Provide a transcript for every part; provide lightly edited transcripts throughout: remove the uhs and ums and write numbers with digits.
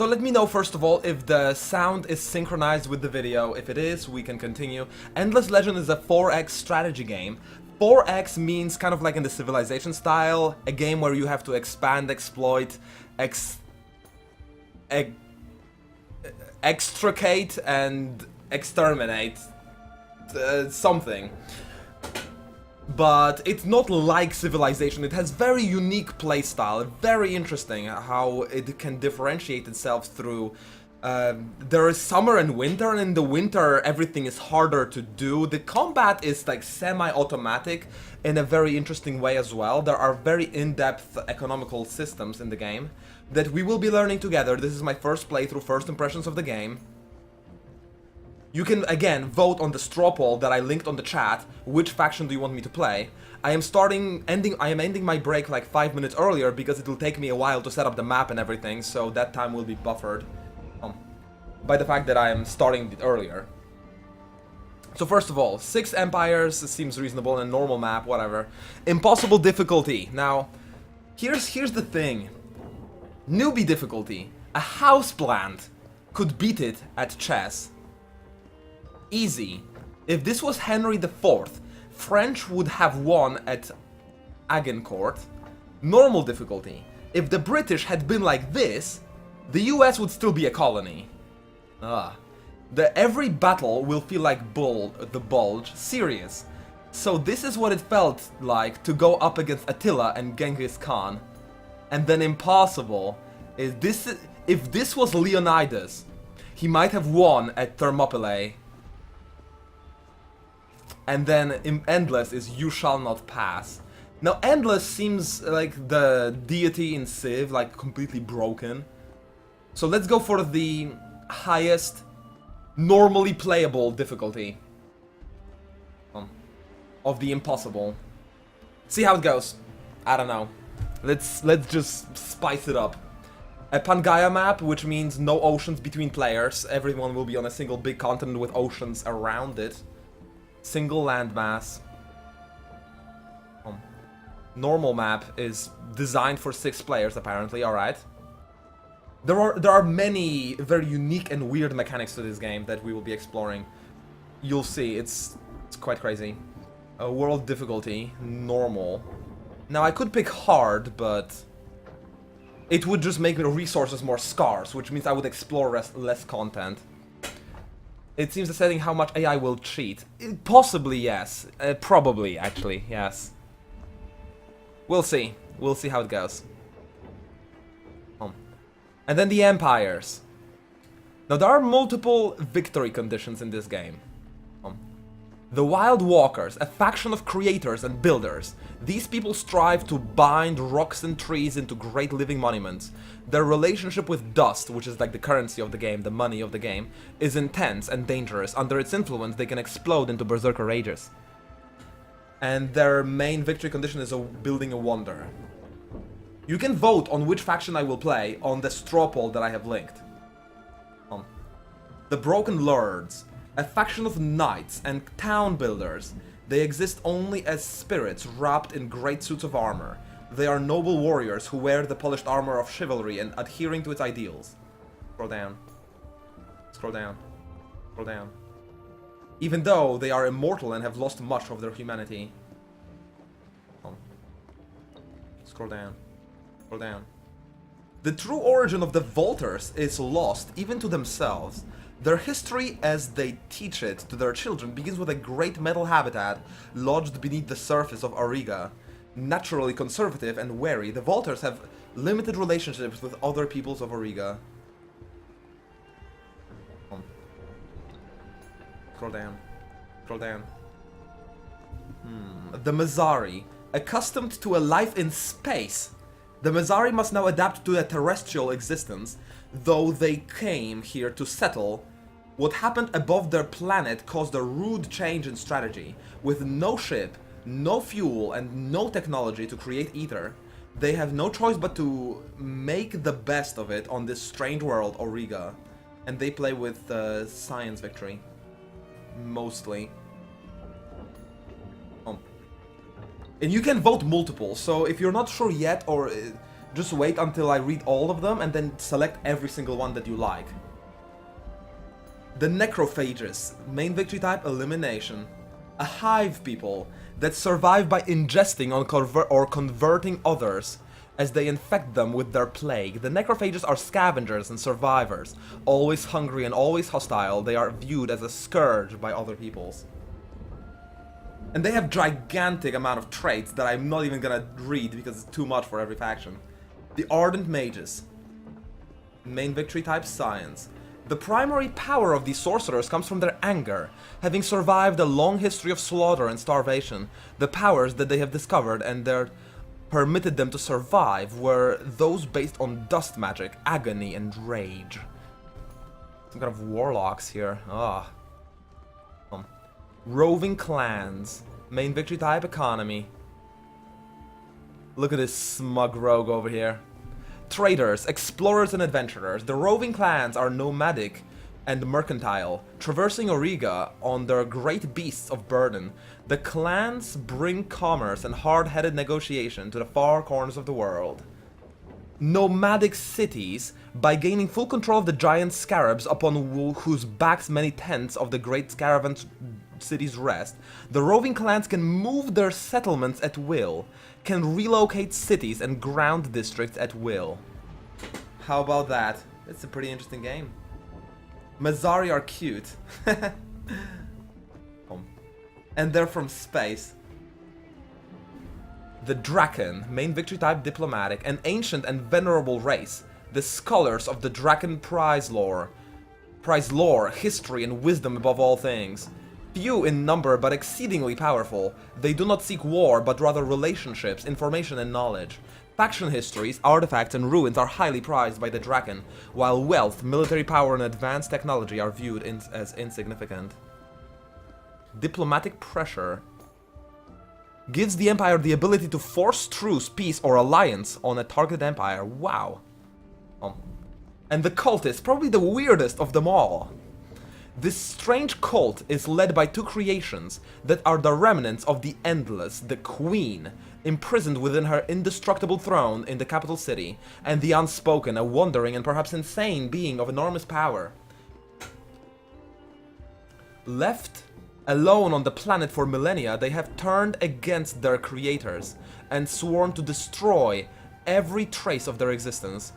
So let me know first of all if the sound is synchronized with the video. If it is, we can continue. Endless Legend is a 4X strategy game. 4X means kind of like in the Civilization style, a game where you have to expand, exploit, extricate and exterminate something. But it's not like Civilization. It has very unique playstyle, very interesting how it can differentiate itself through... there is summer and winter, and in the winter everything is harder to do. The combat is like semi-automatic in a very interesting way as well. There are very in-depth economical systems in the game that we will be learning together. This is my first playthrough, first impressions of the game. You can, again, vote on the straw poll that I linked on the chat. Which faction do you want me to play? I am ending my break like 5 minutes earlier because it will take me a while to set up the map and everything, so that time will be buffered by the fact that I am starting it earlier. So first of all, 6 empires seems reasonable in a normal map, whatever. Impossible difficulty. Now, here's the thing. Newbie difficulty. A houseplant could beat it at chess. Easy. If this was Henry IV, French would have won at Agincourt. Normal difficulty. If the British had been like this, the US would still be a colony. Every battle will feel like the Bulge. Serious. So this is what it felt like to go up against Attila and Genghis Khan. And then impossible. If this was Leonidas, he might have won at Thermopylae. And then Endless is You Shall Not Pass. Now Endless seems like the deity in Civ, like completely broken. So let's go for the highest normally playable difficulty of the impossible. See how it goes. I don't know. Let's just spice it up. A Pangaea map, which means no oceans between players. Everyone will be on a single big continent with oceans around it. Single landmass. Normal map is designed for 6 players apparently, alright. There are many very unique and weird mechanics to this game that we will be exploring. You'll see, it's quite crazy. World difficulty, normal. Now I could pick hard, but it would just make the resources more scarce, which means I would explore less content. It seems the setting how much AI will cheat. Possibly, yes. Probably, actually, yes. We'll see. We'll see how it goes. And then the empires. Now there are multiple victory conditions in this game. The Wild Walkers, a faction of creators and builders. These people strive to bind rocks and trees into great living monuments. Their relationship with dust, which is like the currency of the game, the money of the game, is intense and dangerous. Under its influence, they can explode into berserker rages. And their main victory condition is building a wonder. You can vote on which faction I will play on the straw poll that I have linked. The Broken Lords. A faction of knights and town builders. They exist only as spirits wrapped in great suits of armor. They are noble warriors who wear the polished armor of chivalry and adhering to its ideals. Scroll down. Scroll down. Scroll down. Even though they are immortal and have lost much of their humanity. Scroll down. Scroll down. The true origin of the Volters is lost even to themselves. Their history, as they teach it to their children, begins with a great metal habitat lodged beneath the surface of Auriga. Naturally conservative and wary, the Volters have limited relationships with other peoples of Auriga. Scroll down. Scroll down. The Mazari. Accustomed to a life in space, the Mazari must now adapt to a terrestrial existence, though they came here to settle. What happened above their planet caused a rude change in strategy. With no ship, no fuel, and no technology to create ether, they have no choice but to make the best of it on this strange world, Auriga. And they play with science victory. Mostly. And you can vote multiple, so if you're not sure yet, or Just wait until I read all of them and then select every single one that you like. The Necrophages, main victory type elimination. A hive people that survive by ingesting or converting others as they infect them with their plague. The Necrophages are scavengers and survivors. Always hungry and always hostile, they are viewed as a scourge by other peoples. And they have gigantic amount of traits that I'm not even gonna read because it's too much for every faction. The Ardent Mages. Main victory type science. The primary power of these sorcerers comes from their anger. Having survived a long history of slaughter and starvation, the powers that they have discovered and their permitted them to survive were those based on dust magic, agony, and rage. Some kind of warlocks here. Roving clans. Main victory type economy. Look at this smug rogue over here. Traders, explorers, and adventurers. The roving clans are nomadic and mercantile, traversing Auriga on their great beasts of burden. The clans bring commerce and hard-headed negotiation to the far corners of the world. Nomadic cities, by gaining full control of the giant scarabs upon whose backs many tents of the great caravan cities rest, the roving clans can move their settlements at will, can relocate cities and ground districts at will. How about that? It's a pretty interesting game. Mazari are cute. And they're from space. The Draken, main victory type diplomatic, an ancient and venerable race. The scholars of the Draken prize lore, history, and wisdom above all things. Few in number but exceedingly powerful, they do not seek war but rather relationships, information, and knowledge. Faction histories, artifacts, and ruins are highly prized by the Draken, while wealth, military power, and advanced technology are viewed as insignificant. Diplomatic pressure gives the Empire the ability to force truce, peace, or alliance on a targeted empire. Wow. And the Cultists, probably the weirdest of them all. This strange cult is led by two creations that are the remnants of the Endless, the Queen, imprisoned within her indestructible throne in the capital city, and the Unspoken, a wandering and perhaps insane being of enormous power. Left alone on the planet for millennia, they have turned against their creators and sworn to destroy every trace of their existence.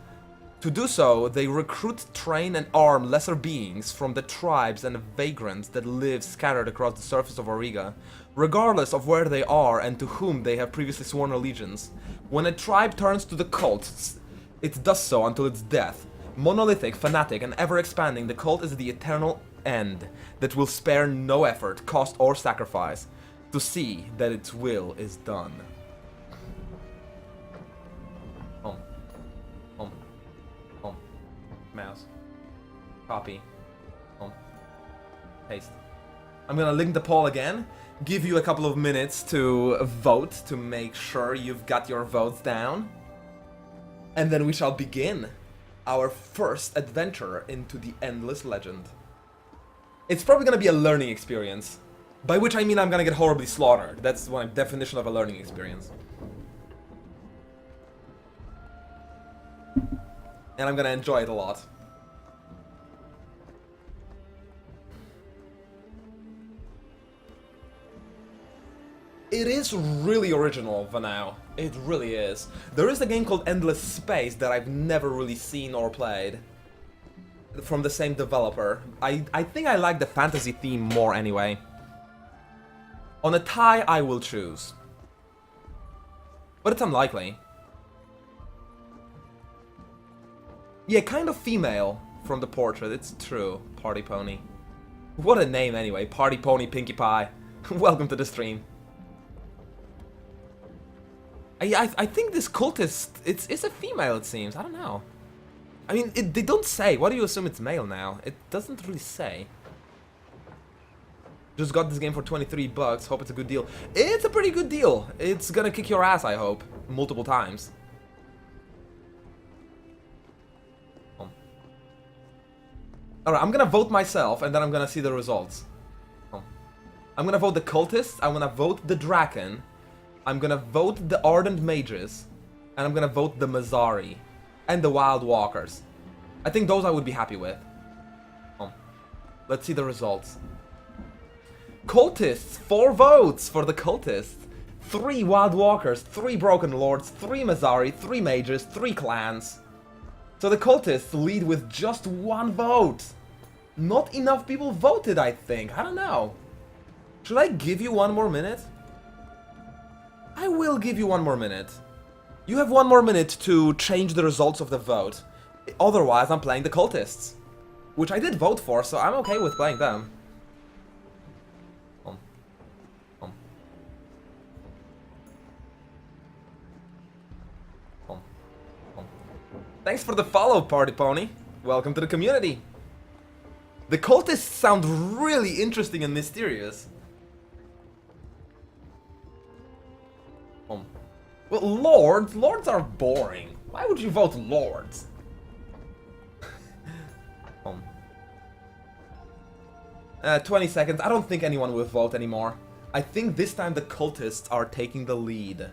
To do so, they recruit, train, and arm lesser beings from the tribes and vagrants that live scattered across the surface of Auriga, regardless of where they are and to whom they have previously sworn allegiance. When a tribe turns to the cult, it does so until its death. Monolithic, fanatic, and ever-expanding, the cult is the eternal end that will spare no effort, cost, or sacrifice to see that its will is done. Mouse. Copy. Paste. I'm gonna link the poll again, give you a couple of minutes to vote to make sure you've got your votes down, and then we shall begin our first adventure into the Endless Legend. It's probably gonna be a learning experience, by which I mean I'm gonna get horribly slaughtered. That's my definition of a learning experience. And I'm gonna enjoy it a lot. It is really original for now. It really is. There is a game called Endless Space that I've never really seen or played. From the same developer. I think I like the fantasy theme more anyway. On a tie, I will choose. But it's unlikely. Yeah, kind of female from the portrait, it's true. Party Pony. What a name anyway, Party Pony Pinkie Pie. Welcome to the stream. I think this cultist, it's a female it seems, I don't know. I mean, they don't say, why do you assume it's male now? It doesn't really say. Just got this game for 23 bucks, hope it's a good deal. It's a pretty good deal. It's gonna kick your ass, I hope. Multiple times. Alright, I'm gonna vote myself, and then I'm gonna see the results. I'm gonna vote the Cultists, I'm gonna vote the Draken, I'm gonna vote the Ardent Mages, And I'm gonna vote the Mazari and the Wild Walkers. I think those I would be happy with. Let's see the results. Cultists, 4 votes for the Cultists. 3 Wild Walkers, 3 Broken Lords, 3 Mazari, 3 Mages, 3 Clans. So the Cultists lead with just 1 vote. Not enough people voted, I think. I don't know. Should I give you 1 more minute? I will give you 1 more minute. You have 1 more minute to change the results of the vote. Otherwise, I'm playing the Cultists. Which I did vote for, so I'm okay with playing them. Thanks for the follow, Party Pony. Welcome to the community. The Cultists sound really interesting and mysterious. Well, Lords? Lords are boring. Why would you vote Lords? 20 seconds. I don't think anyone will vote anymore. I think this time the Cultists are taking the lead.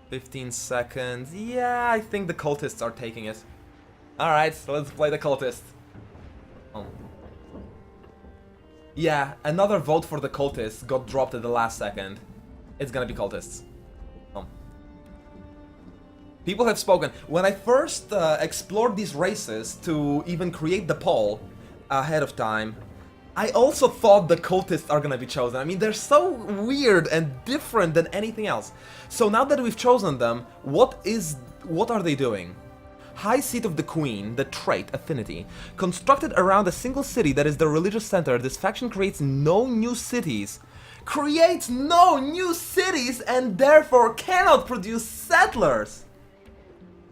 15 seconds. Yeah, I think the Cultists are taking it. Alright, so let's play the Cultist. Yeah, another vote for the Cultists got dropped at the last second. It's gonna be Cultists. People have spoken. When I first explored these races to even create the poll ahead of time, I also thought the Cultists are gonna be chosen. I mean, they're so weird and different than anything else. So now that we've chosen them, what are they doing? High Seat of the Queen, the trait, Affinity. Constructed around a single city that is the religious center, this faction creates no new cities. Creates no new cities and therefore cannot produce settlers!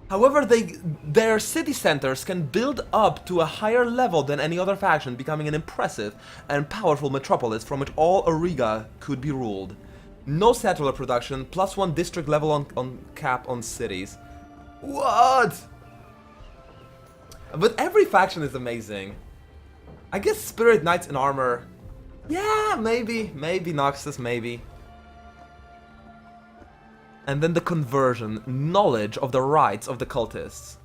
However, their city centers can build up to a higher level than any other faction, becoming an impressive and powerful metropolis from which all Auriga could be ruled. No settler production, +1 district level on cap on cities. What? But every faction is amazing. I guess Spirit Knights in Armor. Yeah, maybe Noxus, maybe. And then the conversion, knowledge of the rights of the Cultists.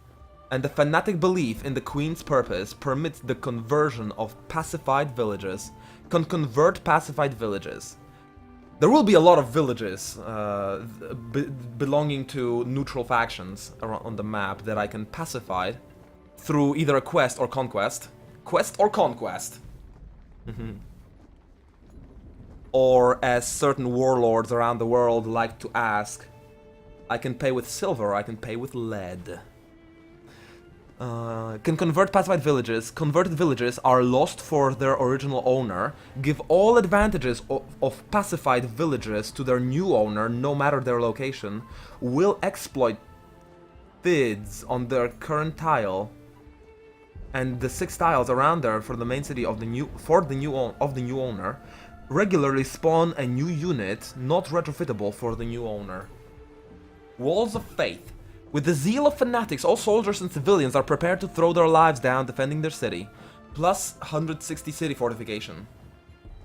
And the fanatic belief in the Queen's purpose permits the conversion of pacified villages. Can convert pacified villages. There will be a lot of villages belonging to neutral factions around on the map that I can pacify through either a quest or conquest. Quest or conquest. Or as certain warlords around the world like to ask, I can pay with silver or I can pay with lead. Can convert pacified villages. Converted villages are lost for their original owner. Give all advantages of pacified villages to their new owner, no matter their location. Will exploit bids on their current tile and the 6 tiles around there for the main city of the new owner. Regularly spawn a new unit, not retrofittable for the new owner. Walls of Faith. With the zeal of fanatics, all soldiers and civilians are prepared to throw their lives down defending their city. Plus 160 city fortification.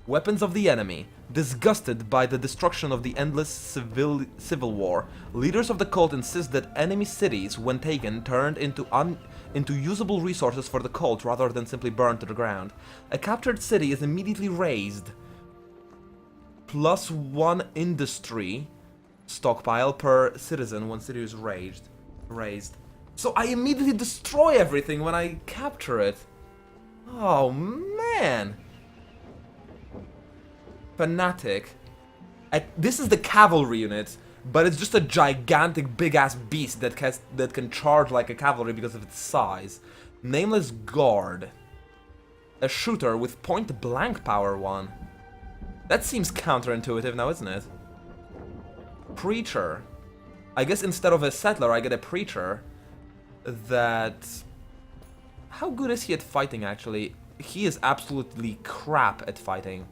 Weapons of the enemy. Disgusted by the destruction of the endless civil war, leaders of the cult insist that enemy cities, when taken, turned into usable resources for the cult rather than simply burned to the ground. A captured city is immediately razed. +1 industry stockpile per citizen when city is raised. So I immediately destroy everything when I capture it. Oh man. Fanatic. This is the cavalry unit, but it's just a gigantic big-ass beast that can charge like a cavalry because of its size. Nameless Guard. A shooter with point-blank power 1. That seems counterintuitive now, isn't it? Preacher. I guess instead of a settler, I get a preacher that... How good is he at fighting, actually? He is absolutely crap at fighting.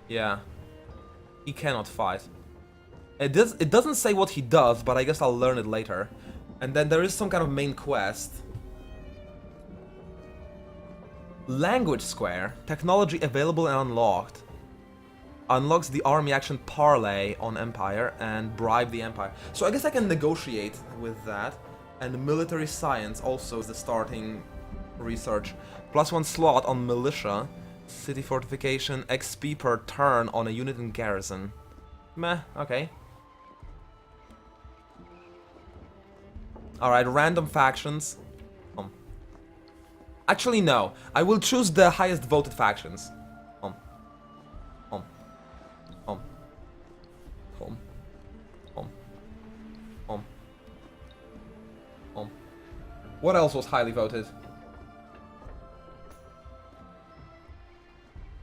Yeah. He cannot fight. It doesn't say what he does, but I guess I'll learn it later. And then there is some kind of main quest. Language Square. Technology available and unlocked. Unlocks the army action parlay on Empire and bribe the Empire. So I guess I can negotiate with that. And military science also is the starting research. +1 slot on militia. City fortification, XP per turn on a unit in garrison. Meh, okay. Alright, random factions. Actually, no. I will choose the highest voted factions. Home. Home. Home. Home. Home. Home. Home. What else was highly voted?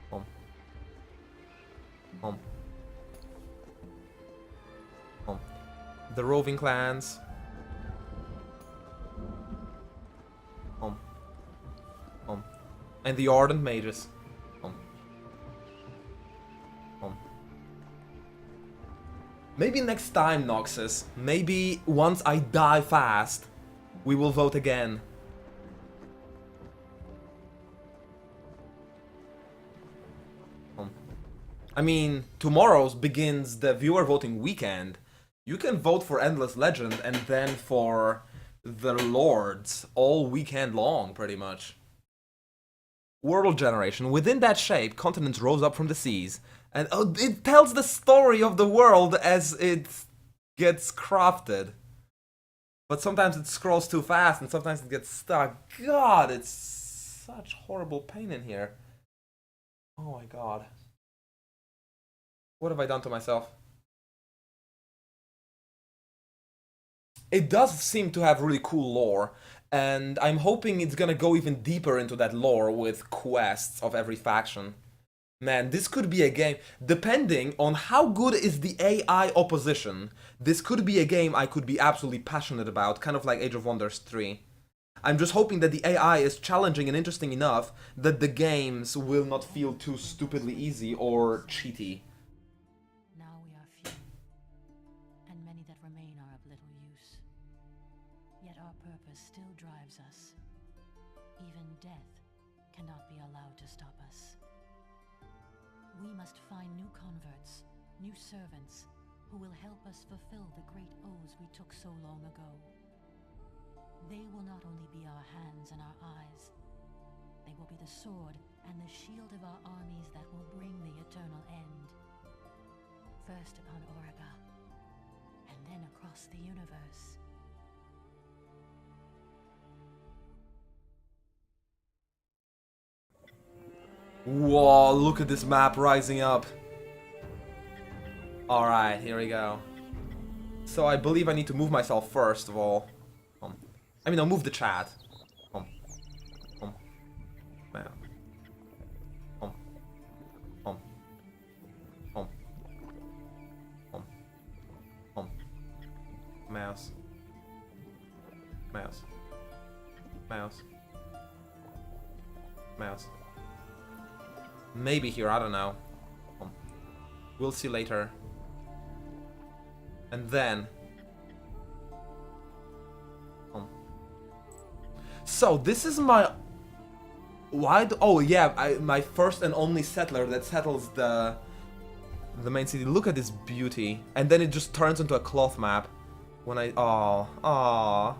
Home. Home. Home. The roving clans. Home. Home. And the ardent mages. Home. Home. Maybe next time, Noxus. Maybe once I die fast, we will vote again. Home. I mean, tomorrow begins the viewer voting weekend. You can vote for Endless Legend and then for the Lords all weekend long, pretty much. World generation. Within that shape, continents rose up from the seas. And it tells the story of the world as it gets crafted. But sometimes it scrolls too fast and sometimes it gets stuck. God, it's such horrible pain in here. Oh my god. What have I done to myself? It does seem to have really cool lore. And I'm hoping it's gonna go even deeper into that lore with quests of every faction. Man, this could be a game, depending on how good is the AI opposition, this could be a game I could be absolutely passionate about, kind of like Age of Wonders 3. I'm just hoping that the AI is challenging and interesting enough that the games will not feel too stupidly easy or cheaty. Now we are few, and many that remain are of little use. Yet our purpose still drives us. Even death cannot be allowed to stop us. We must find new converts, new servants, who will help us fulfill the great oaths we took so long ago. They will not only be our hands and our eyes, they will be the sword and the shield of our armies that will bring the eternal end. First upon Origa, and then across the universe. Whoa, look at this map rising up. Alright, here we go. So I believe I need to move myself first of all. I mean, I'll move the chat. Man. Mouse. Mouse. Mouse. Mouse. Maybe here, I don't know. We'll see later. And then... So, this is my... Why do... Oh, yeah, my first and only settler that settles the main city. Look at this beauty. And then it just turns into a cloth map. When I... Oh,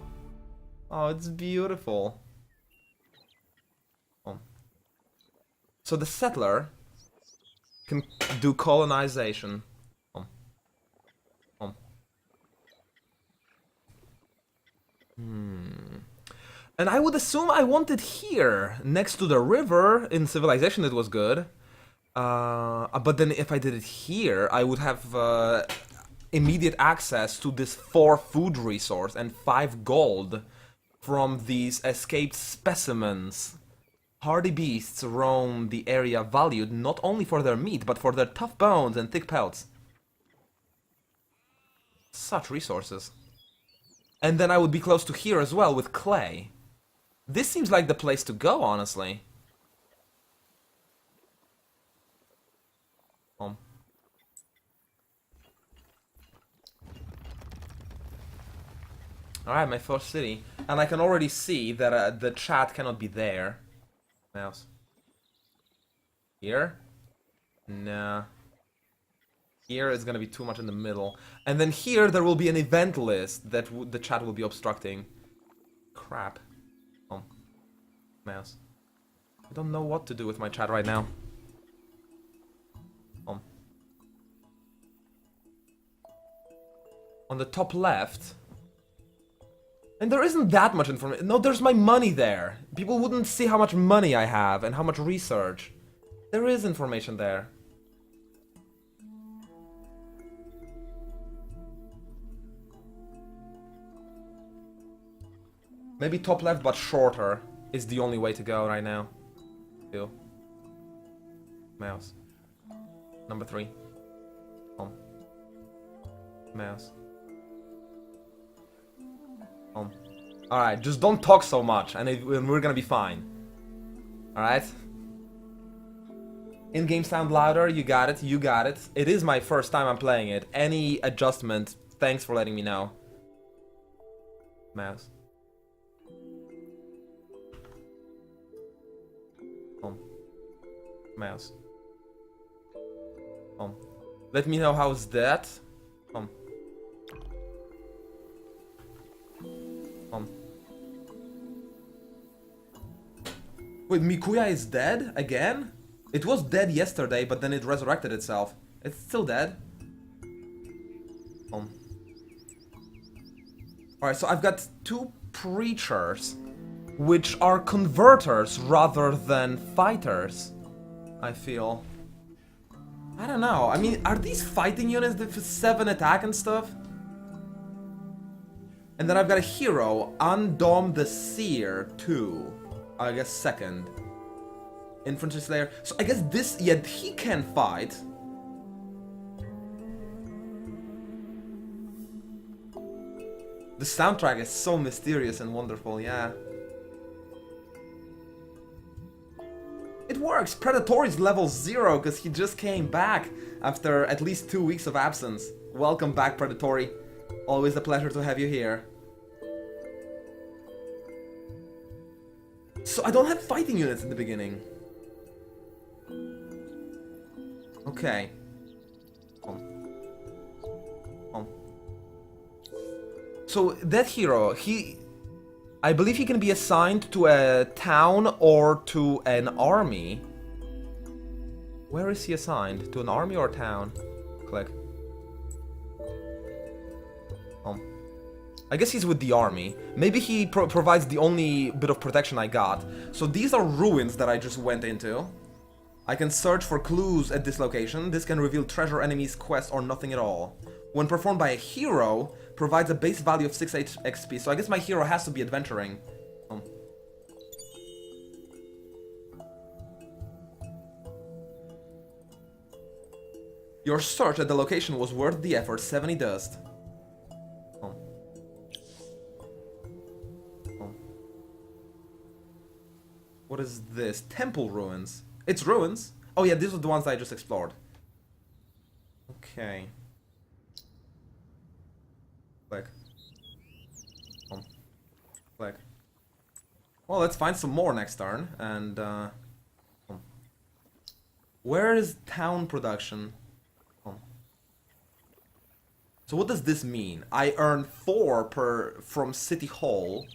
it's beautiful. So the settler can do colonization. And I would assume I want it here, next to the river. In Civilization it was good. But then if I did it here, I would have immediate access to this 4 food resource and 5 gold from these escaped specimens. Hardy beasts roam the area valued not only for their meat, but for their tough bones and thick pelts. Such resources. And then I would be close to here as well with clay. This seems like the place to go, honestly. Alright, my first city. And I can already see that the chat cannot be there. Mouse. Here? Nah. Here is gonna be too much in the middle. And then here there will be an event list that the chat will be obstructing. Crap. Oh. Mouse. I don't know what to do with my chat right now. Oh. On the top left. And there isn't that much information. No, there's my money there. People wouldn't see how much money I have and how much research. There is information there. Maybe top left but shorter is the only way to go right now. Two. Mouse. Number 3. Home. Mouse. Home. Alright, just don't talk so much and we're gonna be fine. Alright? In-game sound louder, you got it, you got it. It is my first time I'm playing it. Any adjustment, thanks for letting me know. Mouse. Home. Mouse. Home. Let me know how's that. Home. Home. Wait, Mikuya is dead? Again? It was dead yesterday, but then it resurrected itself. It's still dead. Alright, so I've got 2 preachers, which are converters rather than fighters, I feel. I don't know. I mean, are these fighting units with 7 attack and stuff? And then I've got a hero, Undom the Seer 2. I guess 2nd. Infantry Slayer. So I guess this, yeah, he can fight. The soundtrack is so mysterious and wonderful, yeah. It works! Predatory's level 0 because he just came back after at least 2 weeks of absence. Welcome back, Predatory. Always a pleasure to have you here. So I don't have fighting units in the beginning. Okay. So that hero, I believe he can be assigned to a town or to an army. Where is he assigned? To an army or a town? Click. I guess he's with the army. Maybe he provides the only bit of protection I got. So these are ruins that I just went into. I can search for clues at this location. This can reveal treasure, enemies, quests, or nothing at all. When performed by a hero, provides a base value of 6 XP. So I guess my hero has to be adventuring. Your search at the location was worth the effort. 70 dust. What is this? Temple ruins. It's ruins. Oh yeah, these are the ones I just explored. Okay. Click. Click. Well, let's find some more next turn. And where is town production? So what does this mean? I earn 4 from City Hall.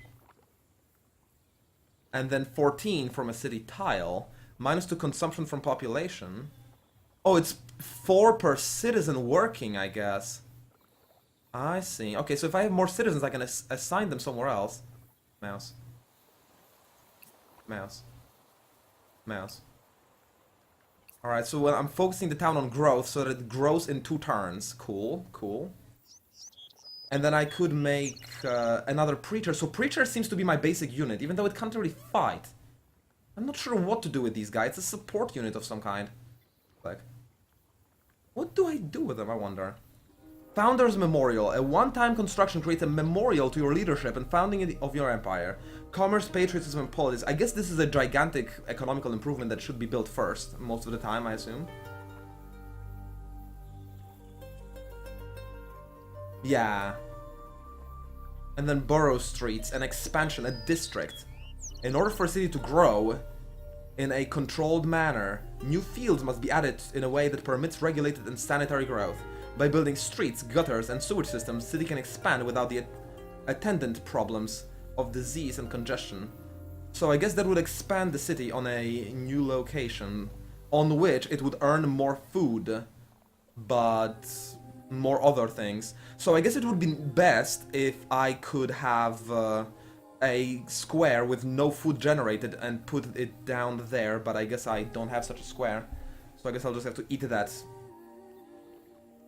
And then 14 from a city tile. -2 consumption from population. Oh, it's 4 per citizen working, I guess. I see. Okay, so if I have more citizens, I can assign them somewhere else. Mouse. Mouse. Mouse. Alright, so I'm focusing the town on growth so that it grows in 2 turns. Cool, cool. And then I could make another Preacher. So Preacher seems to be my basic unit, even though it can't really fight. I'm not sure what to do with these guys. It's a support unit of some kind. Like, what do I do with them, I wonder? Founder's Memorial. A one-time construction creates a memorial to your leadership and founding of your empire. Commerce, patriotism, and politics. I guess this is a gigantic economical improvement that should be built first, most of the time, I assume. Yeah. And then borough streets, an expansion, a district. In order for a city to grow, in a controlled manner. New fields must be added in a way that permits regulated and sanitary growth. By building streets, gutters, and sewage systems, the city can expand without the attendant problems of disease and congestion. So I guess that would expand the city on a new location, on which it would earn more food, but more other things. So I guess it would be best if I could have a square with no food generated and put it down there, but I guess I don't have such a square. So I guess I'll just have to eat that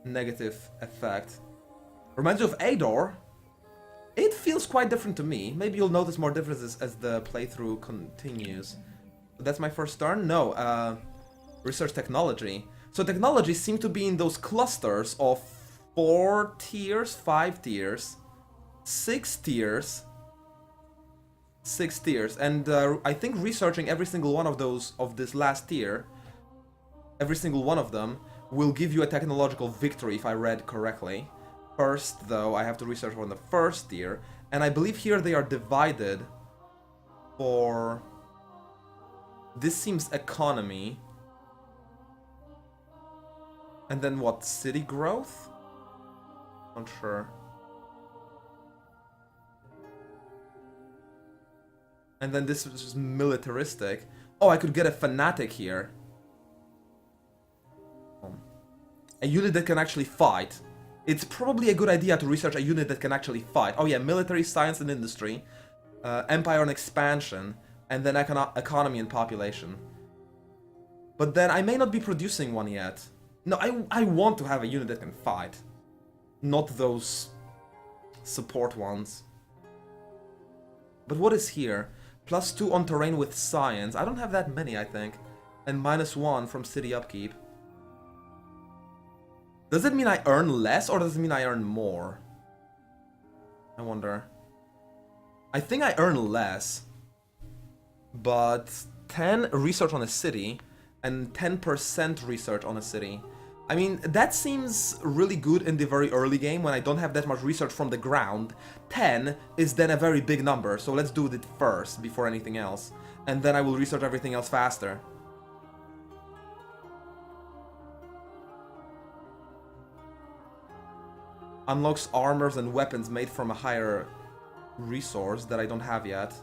negative effect. Reminds you of Ador. It feels quite different to me. Maybe you'll notice more differences as the playthrough continues. That's my first turn? No, research technology. So technology seems to be in those clusters of 4 tiers, 5 tiers, 6 tiers, 6 tiers, and I think researching every single one of those, of this last tier, every single one of them, will give you a technological victory if I read correctly. First, though, I have to research on the first tier, and I believe here they are divided for... This seems economy. And then what, city growth? Not sure. And then this was just militaristic. Oh, I could get a fanatic here. A unit that can actually fight. It's probably a good idea to research a unit that can actually fight. Oh yeah, military, science and industry, empire and expansion, and then economy and population. But then I may not be producing one yet. No, I want to have a unit that can fight. Not those support ones. But what is here? +2 on terrain with science. I don't have that many, I think. And -1 from city upkeep. Does it mean I earn less, or does it mean I earn more? I wonder. I think I earn less. But 10 research on a city, and 10% research on a city. I mean, that seems really good in the very early game when I don't have that much research from the ground. 10 is then a very big number, so let's do it first before anything else. And then I will research everything else faster. Unlocks armors and weapons made from a higher resource that I don't have yet.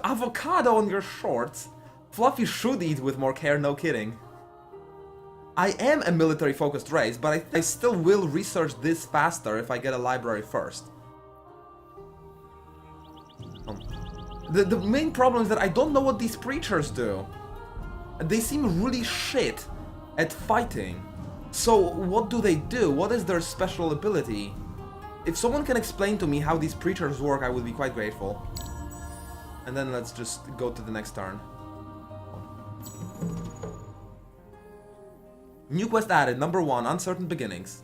Avocado on your shorts? Fluffy should eat with more care, no kidding. I am a military-focused race, but I still will research this faster if I get a library first. The main problem is that I don't know what these preachers do. They seem really shit at fighting. So what do they do? What is their special ability? If someone can explain to me how these preachers work, I would be quite grateful. And then let's just go to the next turn. New quest added, number 1, uncertain beginnings.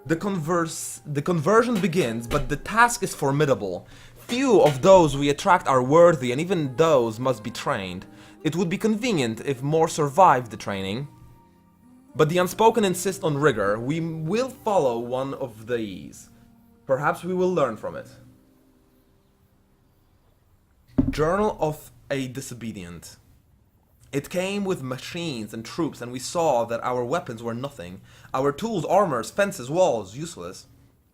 The conversion begins, but the task is formidable. Few of those we attract are worthy, and even those must be trained. It would be convenient if more survived the training. But the unspoken insist on rigor. We will follow one of these. Perhaps we will learn from it. Journal of a Disobedient. It came with machines and troops, and we saw that our weapons were nothing. Our tools, armors, fences, walls, useless.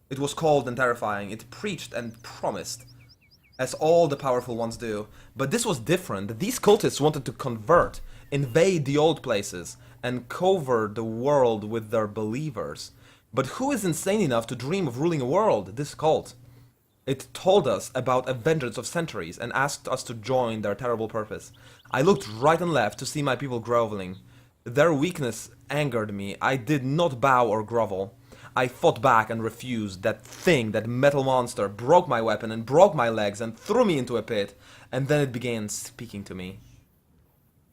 It was cold and terrifying. It preached and promised, as all the powerful ones do. But this was different. These cultists wanted to convert, invade the old places, and cover the world with their believers. But who is insane enough to dream of ruling a world? This cult. It told us about a vengeance of centuries and asked us to join their terrible purpose. I looked right and left to see my people groveling. Their weakness angered me. I did not bow or grovel. I fought back and refused. That thing, that metal monster, broke my weapon and broke my legs and threw me into a pit, and then it began speaking to me.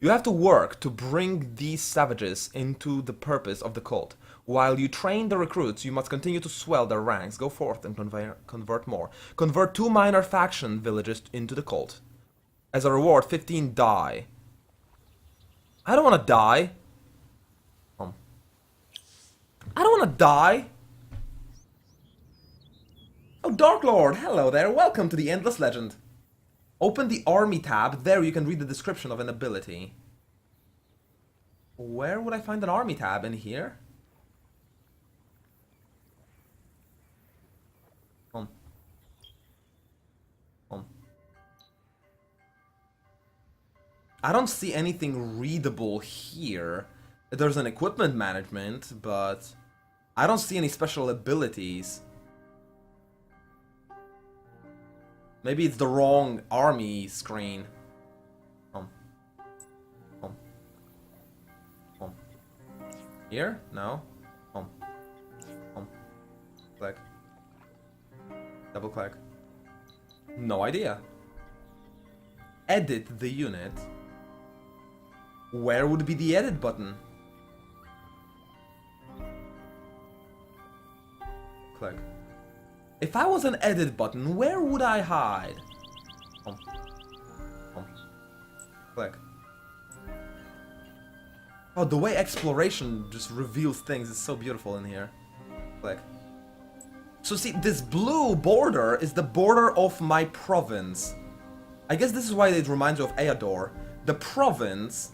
You have to work to bring these savages into the purpose of the cult. While you train the recruits, you must continue to swell their ranks. Go forth and convert more. Convert 2 minor faction villages into the cult. As a reward, 15 die. I don't want to die. I don't want to die. Oh, Dark Lord, hello there. Welcome to the Endless Legend. Open the army tab. There you can read the description of an ability. Where would I find an army tab? In here? Home. Home. I don't see anything readable here. There's an equipment management, but I don't see any special abilities. Maybe it's the wrong army screen. Home. Home. Home. Here? No. Home. Home. Click. Double click. No idea. Edit the unit. Where would be the edit button? Click. If I was an edit button, where would I hide? Home. Home. Click. Oh, the way exploration just reveals things is so beautiful in here. Click. So see, this blue border is the border of my province. I guess this is why it reminds me of Eador. The province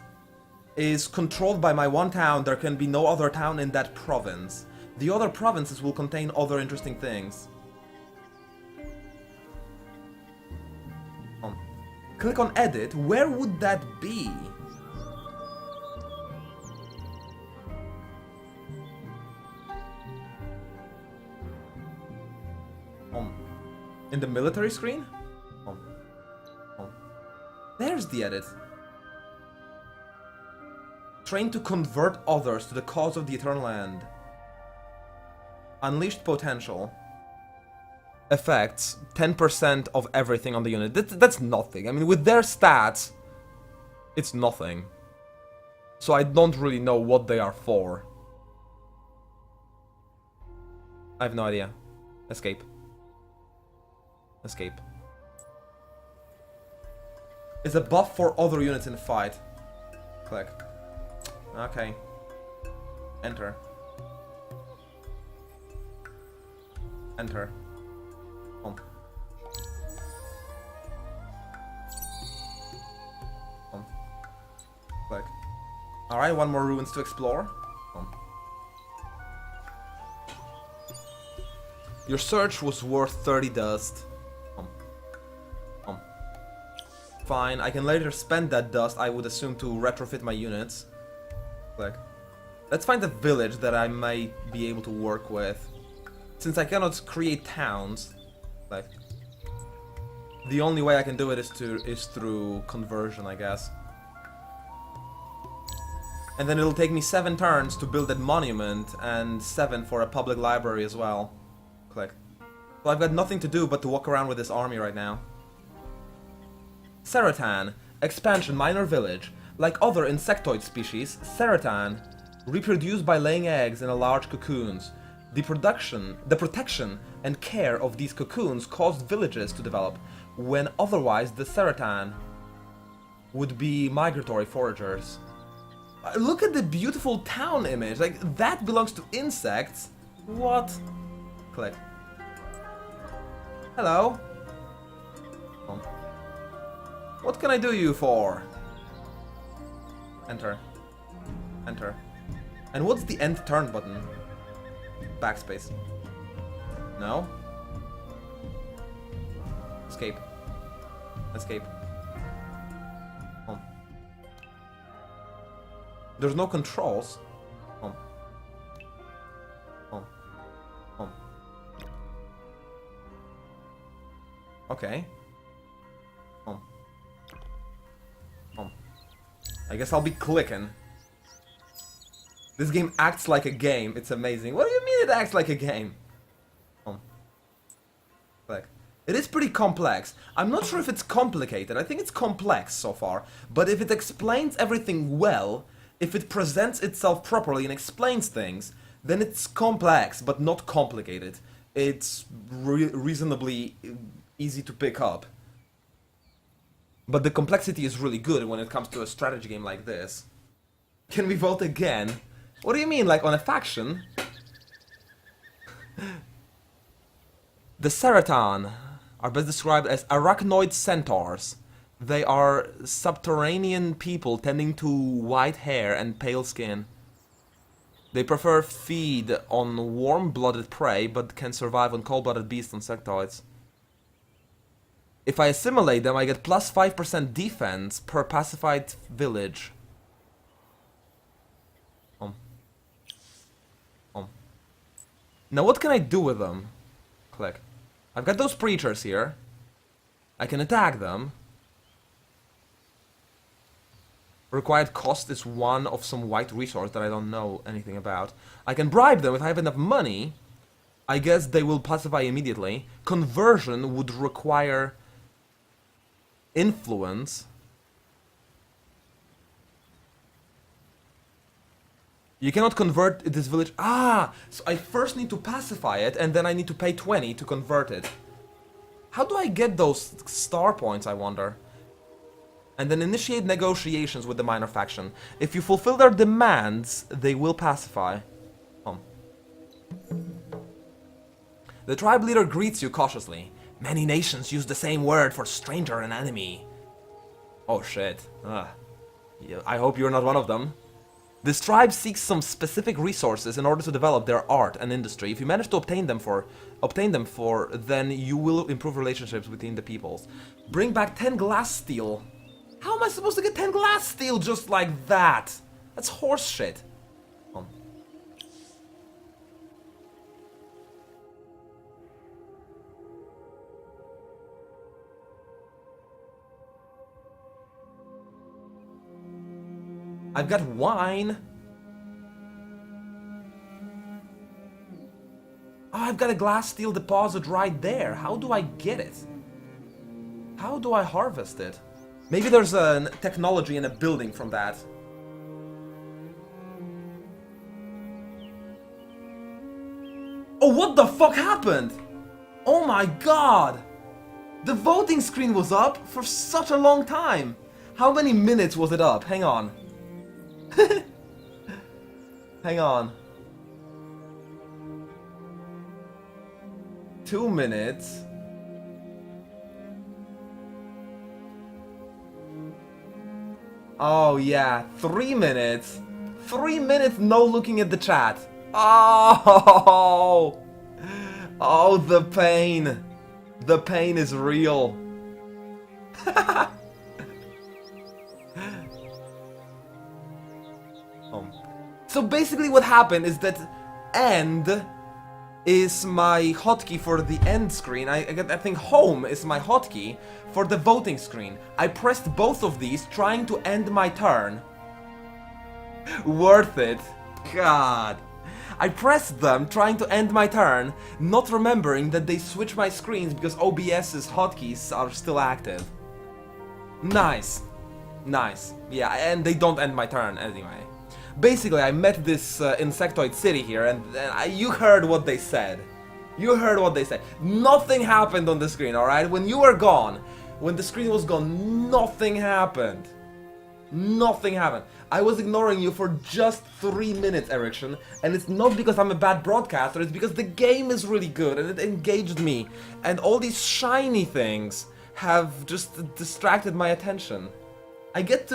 is controlled by my one town. There can be no other town in that province. The other provinces will contain other interesting things. Click on edit. Where would that be? In the military screen? There's the edit. Train to convert others to the cause of the eternal end. Unleashed potential. Effects, 10% of everything on the unit. That's nothing. I mean, with their stats, it's nothing. So I don't really know what they are for. I have no idea. Escape. Escape. It's a buff for other units in the fight. Click. Okay. Enter. Enter. Home. Home. Click. Alright, one more ruins to explore. Home. Your search was worth 30 dust. Home. Home. Fine, I can later spend that dust, I would assume, to retrofit my units. Click. Let's find a village that I might be able to work with. Since I cannot create towns, like, the only way I can do it is through conversion, I guess. And then it'll take me 7 turns to build that monument, and 7 for a public library as well. Click. So I've got nothing to do but to walk around with this army right now. Ceratan, expansion minor village. Like other insectoid species, Ceratan reproduce by laying eggs in large cocoons. The protection and care of these cocoons caused villages to develop, when otherwise the Ceratan would be migratory foragers. Look at the beautiful town image, like, that belongs to insects. What? Click. Hello? What can I do you for? Enter. Enter. And what's the end turn button? Backspace. No? Escape. Escape. Home. There's no controls. Home. Home. Home. Okay. Home. Home. I guess I'll be clicking. This game acts like a game. It's amazing. What do you mean it acts like a game? Click. It is pretty complex. I'm not sure if it's complicated. I think it's complex so far. But if it explains everything well, if it presents itself properly and explains things, then it's complex but not complicated. It's reasonably easy to pick up. But the complexity is really good when it comes to a strategy game like this. Can we vote again? What do you mean, like on a faction? The Ceratan are best described as arachnoid centaurs. They are subterranean people tending to white hair and pale skin. They prefer feed on warm-blooded prey, but can survive on cold-blooded beasts and sectoids. If I assimilate them, I get plus 5% defense per pacified village. Now what can I do with them? Click. I've got those preachers here. I can attack them. Required cost is one of some white resource that I don't know anything about. I can bribe them if I have enough money. I guess they will pacify immediately. Conversion would require influence. You cannot convert this village. Ah! So I first need to pacify it, and then I need to pay 20 to convert it. How do I get those star points, I wonder? And then initiate negotiations with the minor faction. If you fulfill their demands, they will pacify. The tribe leader greets you cautiously. Many nations use the same word for stranger and enemy. Oh shit. Yeah, I hope you're not one of them. This tribe seeks some specific resources in order to develop their art and industry. If you manage to obtain them for, then you will improve relationships between the peoples. Bring back 10 glass steel. How am I supposed to get 10 glass steel just like that? That's horse shit. I've got wine. Oh, I've got a glass steel deposit right there. How do I get it? How do I harvest it? Maybe there's a technology in a building from that. Oh, what the fuck happened? Oh my god! The voting screen was up for such a long time. How many minutes was it up? Hang on. Hang on. 2 minutes. Oh yeah, 3 minutes. 3 minutes no looking at the chat. Oh, oh, the pain. The pain is real. So basically what happened is that end is my hotkey for the end screen. I think home is my hotkey for the voting screen. I pressed both of these trying to end my turn. Worth it. God. I pressed them trying to end my turn, not remembering that they switch my screens because OBS's hotkeys are still active. Nice. Nice. Yeah, and they don't end my turn anyway. Basically, I met this insectoid city here, and you heard what they said. You heard what they said. Nothing happened on the screen, alright? When you were gone, when the screen was gone, nothing happened. Nothing happened. I was ignoring you for just 3 minutes, Erickson, and it's not because I'm a bad broadcaster, it's because the game is really good, and it engaged me. And all these shiny things have just distracted my attention. I get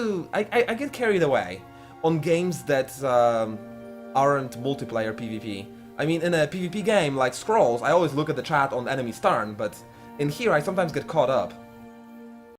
carried away on games that aren't multiplayer PvP. I mean, in a PvP game like Scrolls, I always look at the chat on enemy's turn, but in here I sometimes get caught up.